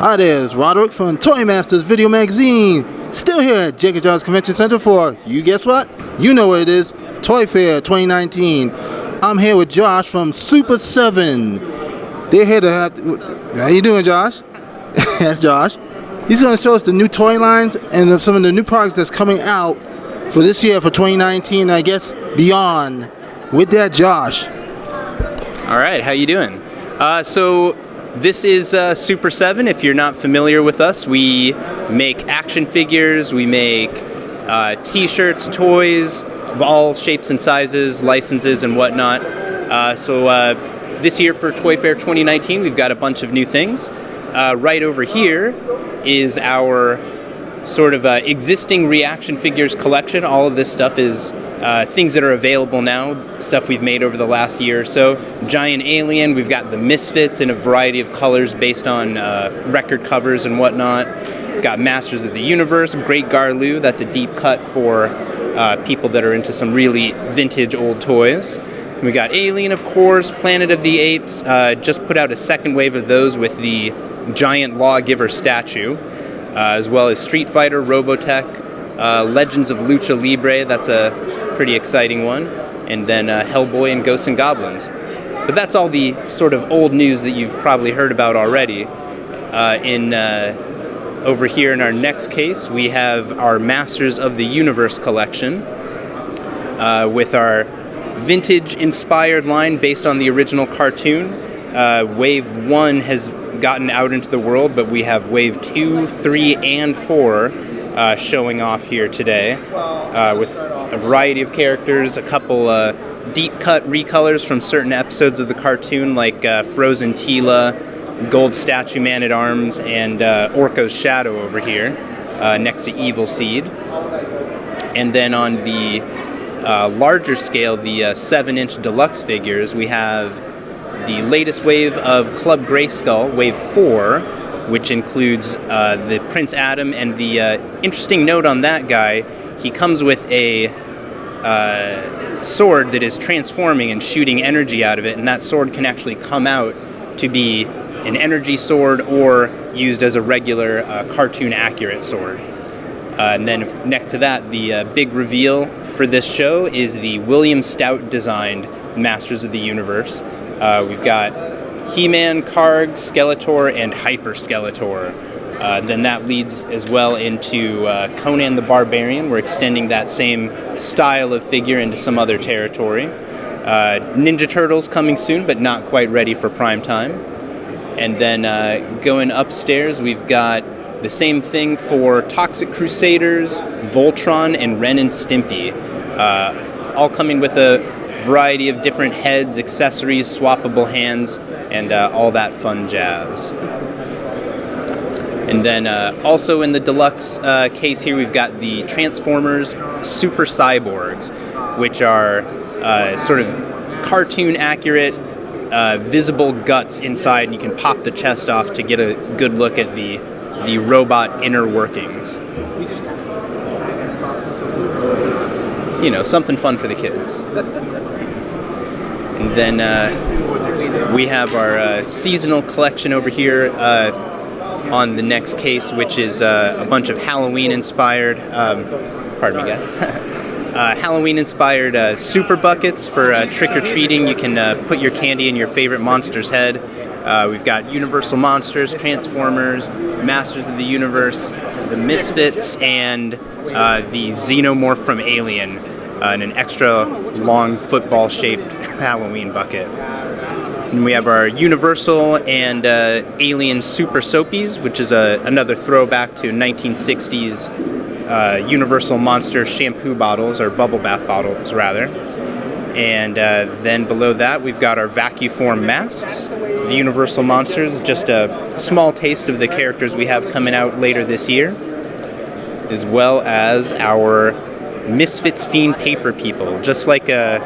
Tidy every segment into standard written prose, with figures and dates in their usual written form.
Hi there, it's Roderick from Toy Masters Video Magazine. Still here at Jacob John's Convention Center for, you guess what? You know what it is, ToyFair 2019. I'm here with Josh from SUPER7. They're here to how you doing, Josh? That's Josh. He's going to show us the new toy lines and some of the new products that's coming out for this year, for 2019, and I guess beyond. With that, Josh. All right, how you doing? So this is SUPER7. If you're not familiar with us, we make action figures, we make t-shirts, toys of all shapes and sizes, licenses and whatnot. So this year for ToyFair 2019, we've got a bunch of new things. Right over here is our sort of existing ReAction figures collection. All of this stuff is things that are available now, stuff we've made over the last year or so. Giant Alien, we've got the Misfits in a variety of colors based on record covers and whatnot. We've got Masters of the Universe, Great Garloo, that's a deep cut for people that are into some really vintage old toys. We got Alien, of course, Planet of the Apes, just put out a second wave of those with the giant lawgiver statue, as well as Street Fighter, Robotech, Legends of Lucha Libre, that's a pretty exciting one, and then Hellboy and Ghosts and Goblins. But that's all the sort of old news that you've probably heard about already. Over here in our next case, we have our Masters of the Universe collection with our vintage-inspired line based on the original cartoon. Wave 1 has gotten out into the world, but we have Wave 2, 3, and 4 showing off here today with a variety of characters, a couple deep-cut recolors from certain episodes of the cartoon, like Frozen Tila, Gold Statue Man-at-Arms, and Orko's Shadow over here, next to Evil Seed. And then on the larger scale, the 7-inch deluxe figures, we have the latest wave of Club Grayskull, Wave 4, which includes the Prince Adam, and the interesting note on that guy, he comes with a sword that is transforming and shooting energy out of it, and that sword can actually come out to be an energy sword or used as a regular cartoon-accurate sword. And then next to that, the big reveal for this show is the William Stout designed Masters of the Universe. We've got He-Man, Karg, Skeletor, and Hyper Skeletor. Then that leads as well into Conan the Barbarian. We're extending that same style of figure into some other territory. Ninja Turtles coming soon, but not quite ready for prime time. And then going upstairs, we've got the same thing for Toxic Crusaders, Voltron, and Ren and Stimpy. All coming with a variety of different heads, accessories, swappable hands, and all that fun jazz. And then also in the deluxe case here, we've got the Transformers Super Cyborgs, which are sort of cartoon-accurate, visible guts inside, and you can pop the chest off to get a good look at the robot inner workings. You know, something fun for the kids. And then we have our seasonal collection over here on the next case, which is a bunch of Halloween-inspired, pardon me guys, Halloween-inspired super buckets for trick-or-treating. You can put your candy in your favorite monster's head. We've got Universal Monsters, Transformers, Masters of the Universe, the Misfits, and the Xenomorph from Alien, and an extra long football-shaped Halloween bucket. And we have our Universal and Alien Super Soapies, which is another throwback to 1960s Universal Monster shampoo bottles, or bubble bath bottles, rather. And then below that, we've got our Vacuform masks, the Universal Monsters, just a small taste of the characters we have coming out later this year, as well as our Misfits Fiend Paper People, just like a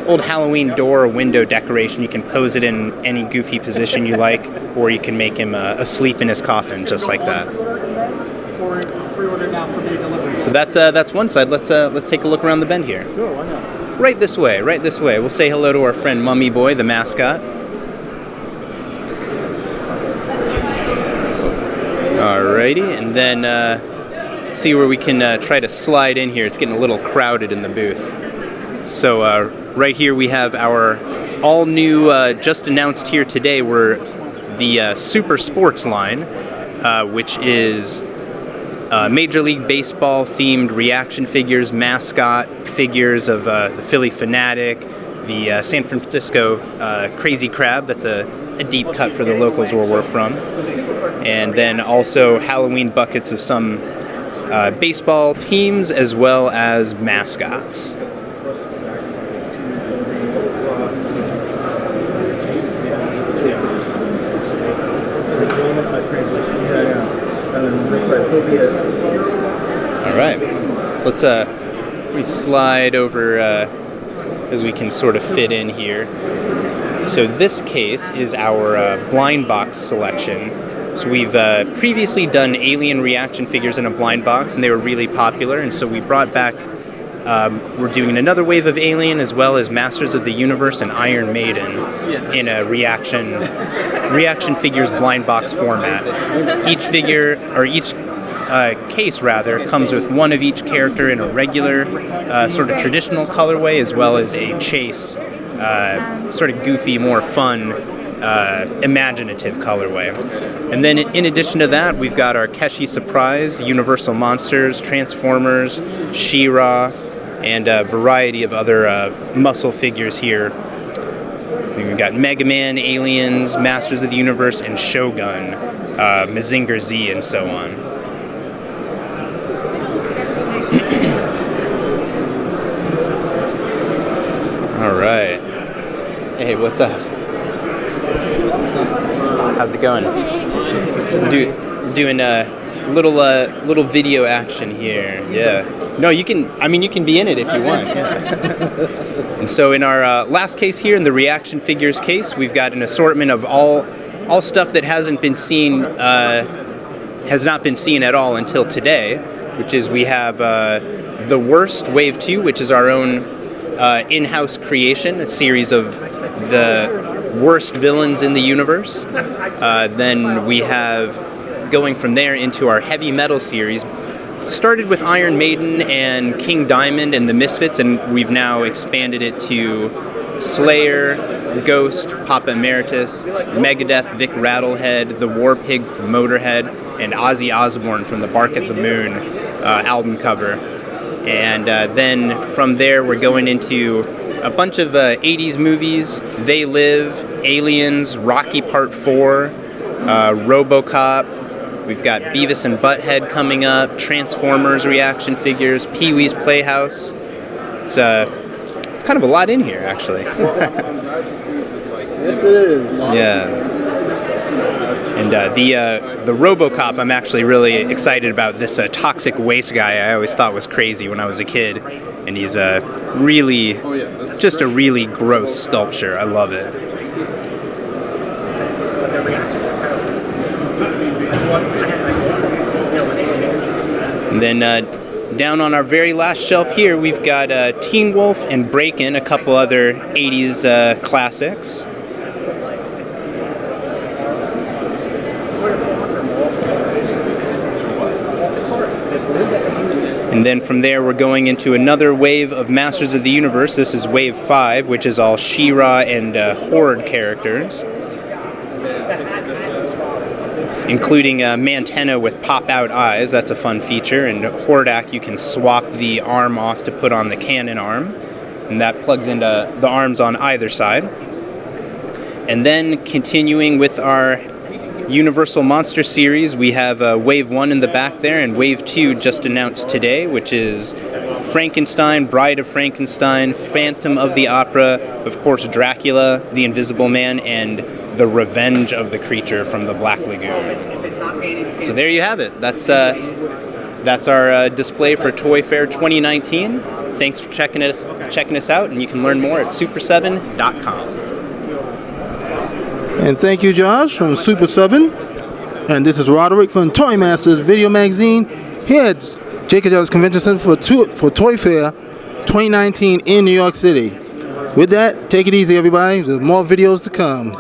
old Halloween door or window decoration. You can pose it in any goofy position you like, or you can make him asleep in his coffin, just like that. So that's one side. Let's take a look around the bend here. Sure, why not? Right this way, right this way. We'll say hello to our friend Mummy Boy, the mascot. Alrighty, and then let's see where we can try to slide in here. It's getting a little crowded in the booth. So right here we have our all new, just announced here today, we're the Super Sports line, which is Major League Baseball themed reaction figures, mascot figures of the Philly Fanatic, the San Francisco Crazy Crab, that's a deep cut for the locals where we're from, and then also Halloween buckets of some baseball teams as well as mascots. All right, so let's let me slide over as we can sort of fit in here. So this case is our blind box selection. So we've previously done Alien reaction figures in a blind box, and they were really popular, and so we brought back, we're doing another wave of Alien as well as Masters of the Universe and Iron Maiden in a reaction figures blind box format. Each figure, or each case rather, comes with one of each character in a regular sort of traditional colorway as well as a chase, sort of goofy, more fun, imaginative colorway. And then in addition to that, we've got our Keshi Surprise, Universal Monsters, Transformers, She-Ra, and a variety of other muscle figures here. We've got Mega Man, Aliens, Masters of the Universe, and Shogun, Mazinger Z, and so on. All right. Hey, what's up? How's it going? Doing a little video action here. Yeah. No, you can. I mean, you can be in it if you want. And so, in our last case here, in the reaction figures case, we've got an assortment of all stuff that hasn't been seen, has not been seen at all until today. Which is, we have The Worst Wave 2, which is our own in-house creation, a series of the worst villains in the universe. Then we have, going from there into our heavy metal series, started with Iron Maiden and King Diamond and the Misfits, and we've now expanded it to Slayer, Ghost, Papa Emeritus, Megadeth, Vic Rattlehead, The War Pig from Motorhead, and Ozzy Osbourne from the Bark at the Moon album cover. And then from there we're going into a bunch of 80s movies: They Live, Aliens, Rocky Part 4, RoboCop. We've got Beavis and Butthead coming up, Transformers reaction figures, Pee-wee's Playhouse. It's kind of a lot in here, actually. Yes, it is. Yeah. And the RoboCop, I'm actually really excited about. This toxic waste guy I always thought was crazy when I was a kid. And he's really, just a really gross sculpture. I love it. And then down on our very last shelf here, we've got Teen Wolf and Breakin', a couple other 80s classics. And then from there, we're going into another wave of Masters of the Universe. This is Wave 5, which is all She-Ra and Horde characters, including Mantenna with pop-out eyes. That's a fun feature. And Hordak, you can swap the arm off to put on the cannon arm, and that plugs into the arms on either side. And then continuing with our Universal Monster series, we have Wave 1 in the back there, and Wave 2 just announced today, which is Frankenstein, Bride of Frankenstein, Phantom of the Opera, of course Dracula, the Invisible Man, and The Revenge of the Creature from the Black Lagoon. So there you have it. That's our display for ToyFair 2019. Thanks for checking us out, and you can learn more at SUPER7.com. And thank you, Josh, from Super7. And this is Roderick from Toy Masters Video Magazine here at Jacob Javits Convention Center for ToyFair 2019 in New York City. With that, take it easy, everybody. There's more videos to come.